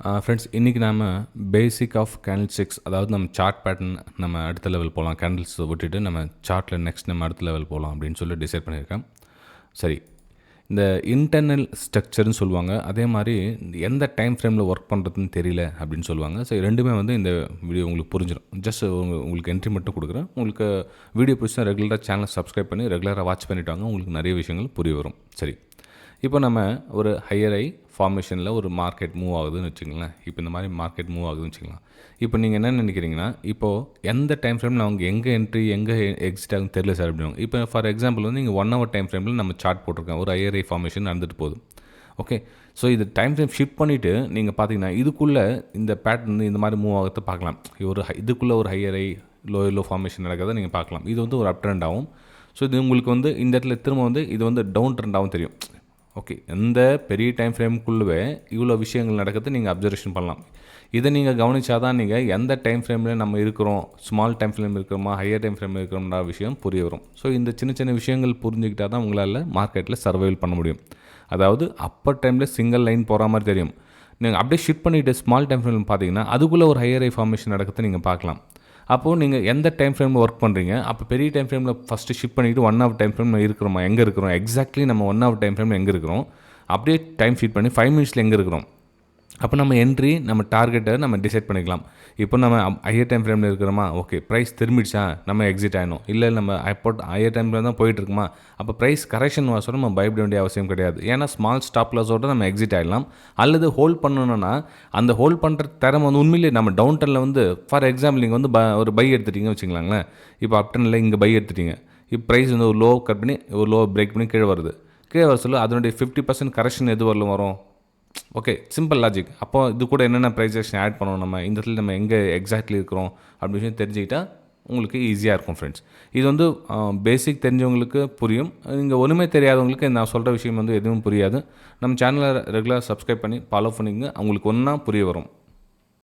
Friends இன்றைக்கி நாம் basic of candle sticks, அதாவது நம்ம சார்ட் பேட்டர்ன் நம்ம அடுத்த லெவல் போகலாம். கேண்டில்ஸ் விட்டுட்டு நம்ம சார்ட்டில் நெக்ஸ்ட் நம்ம அடுத்த லெவல் போகலாம் அப்படின்னு சொல்லி டிசைட் பண்ணியிருக்கேன். சரி, இந்த இன்டர்னல் ஸ்ட்ரக்சர்னு சொல்லுவாங்க, அதே மாதிரி எந்த டைம் ஃப்ரேமில் ஒர்க் பண்ணுறதுன்னு தெரியல அப்படின்னு சொல்லுவாங்க. ஸோ ரெண்டுமே வந்து இந்த வீடியோ உங்களுக்கு புரிஞ்சிடும். ஜஸ்ட் உங்களுக்கு என்ட்ரி மட்டும் கொடுக்குறேன். உங்களுக்கு வீடியோ பிடிச்சா ரெகுலராக சேனல் சப்ஸ்கிரைப் பண்ணி ரெகுலராக வாட்ச் பண்ணிவிட்டாங்க, உங்களுக்கு நிறைய விஷயங்கள் புரிய வரும். சரி, இப்போ நம்ம ஒரு ஹையர் ஐ ஃபார்மேஷனில் ஒரு மார்க்கெட் மூவ் ஆகுதுன்னு வச்சுங்களேன். இப்போ இந்த மாதிரி மார்க்கெட் மூவ் ஆகுதுன்னு வச்சுக்கலாம். இப்போ நீங்கள் என்ன நினைக்கிறீங்கன்னா, இப்போது எந்த டைம் ஃப்ரேமில் அவங்க எங்கே என்ட்ரி எங்கே எக்ஸிட் ஆகுன்னு தெரியல சார் அப்படின்வாங்க. இப்போ ஃபார் எக்ஸாம்பிள் வந்து நீங்கள் 1 ஹவர் டைம் ஃப்ரேமில் நம்ம சார்ட் போட்டிருக்கேன், ஒரு ஹையர் ஐ ஃபார்மேஷன் நடந்துட்டு போகுது. ஓகே, ஸோ இது டைம் ஃப்ரேம் ஷிஃப்ட் பண்ணிவிட்டு நீங்கள் பார்த்தீங்கன்னா இதுக்குள்ளே இந்த பேட்டர்ன் இந்த மாதிரி மூவ் ஆகிறத பார்க்கலாம். இதுக்குள்ளே ஒரு ஹையர் ஐ லோ ஃபார்மேஷன் நடக்கிறத நீங்கள் பார்க்கலாம். இது வந்து ஒரு அப் ட்ரெண்ட் ஆகும். ஸோ இது உங்களுக்கு வந்து இந்த இடத்துல திரும்ப வந்து இது வந்து டவுன் ட்ரெண்டாகவும் தெரியும். ஓகே, எந்த பெரிய டைம் ஃப்ரேமுக்குள்ளே இவ்வளோ விஷயங்கள் நடக்கிறது நீங்கள் அப்சர்வேஷன் பண்ணலாம். இதை நீங்கள் கவனிச்சாதான் நீங்கள் எந்த டைம் ஃப்ரேமில் நம்ம இருக்கிறோம், ஸ்மால் டைம் ஃப்ரேம் இருக்கிறோமா ஹையர் டைம் ஃப்ரேமில் இருக்கிறோம்னா விஷயம் புரிய வரும். ஸோ இந்த சின்ன சின்ன விஷயங்கள் புரிஞ்சுக்கிட்டால் தான் உங்களால் மார்க்கெட்டில் சர்வைவல் பண்ண முடியும். அதாவது அப்பர் டைமில் சிங்கிள் லைன் போகிற மாதிரி தெரியும். நீங்கள் அப்படியே ஷிஃப்ட் பண்ணிவிட்டு ஸ்மால் டைம் ஃப்ரேம் பார்த்தீங்கன்னா அதுக்குள்ளே ஒரு ஹையர் ஐ ஃபார்மேஷன் நடக்கிறத நீங்கள் பார்க்கலாம். அப்போது நீங்கள் எந்த டைம் ஃப்ரேமில் ஒர்க் பண்ணுறீங்க, அப்போ பெரிய டைம் ஃப்ரேமில் ஃபஸ்ட்டு ஷிஃப்ட் பண்ணிவிட்டு 1 ஹவர் டைம் ஃப்ரேமில் இருக்கிறோமா, எங்கே இருக்கிறோம் எக்ஸாக்ட்லி நம்ம 1 ஹவர் டைம் ஃப்ரேமில் எங்கே இருக்கிறோம், அப்படியே டைம் ஷீட் பண்ணி 5 மினிட்ஸில் எங்கே இருக்கிறோம், அப்போ நம்ம என்ட்ரி நம்ம டார்கெட்டை நம்ம டிசைட் பண்ணிக்கலாம். இப்போ நம்ம ஹையர் டைம் ஃப்ரேமில் இருக்கிறோமா, ஓகே ப்ரைஸ் திரும்பிடுச்சா நம்ம எக்ஸிட் ஆகணும். இல்லை நம்ம ஹையர் டைம் ஃப்ரேம் தான் போயிட்டுருக்குமா, அப்போ ப்ரைஸ் கரெக்ஷன் வாசோட நம்ம பயப்பட வேண்டிய அவசியம் கிடையாது. ஏன்னா ஸ்மால் ஸ்டாப் லாஸோடு நம்ம எக்ஸிட் ஆகிடலாம். அல்லது ஹோல்ட் பண்ணணுன்னா அந்த ஹோல்ட் பண்ணுற திறமை வந்து உண்மையிலே நம்ம டவுன் டர்னில் வந்து ஃபார் எக்ஸாம்பிள் நீங்கள் வந்து ஒரு பை எடுத்துட்டீங்கன்னு வச்சுக்கலாங்களேன். இப்போ அப் டர்னில் இங்கே பை எடுத்துட்டீங்க. இப்போ ப்ரைஸ் வந்து ஒரு லோ கட் பண்ணி ஒரு லோ பிரேக் பண்ணி கீழே வருது. கீழே வர சொல்ல அதனுடைய 50% கரெக்ஷன் எது வரலும் வரும். Okay, simple logic. அப்போ இது கூட என்னென்ன ப்ரைஸேஷன் ஆட் பண்ணணும், நம்ம இந்த இடத்துல நம்ம எங்கே எக்ஸாக்ட்லி இருக்கிறோம் அப்படின்னு விஷயம் தெரிஞ்சுக்கிட்டால் உங்களுக்கு ஈஸியாக இருக்கும் ஃப்ரெண்ட்ஸ். இது வந்து பேசிக் தெரிஞ்சவங்களுக்கு புரியும். நீங்கள் ஒன்றுமே தெரியாதவங்களுக்கு நான் சொல்கிற விஷயம் வந்து எதுவும் புரியாது. நம்ம சேனலை ரெகுலராக சப்ஸ்கிரைப் பண்ணி ஃபாலோ பண்ணிங்க, அவங்களுக்கு ஒன்றா புரிய வரும்.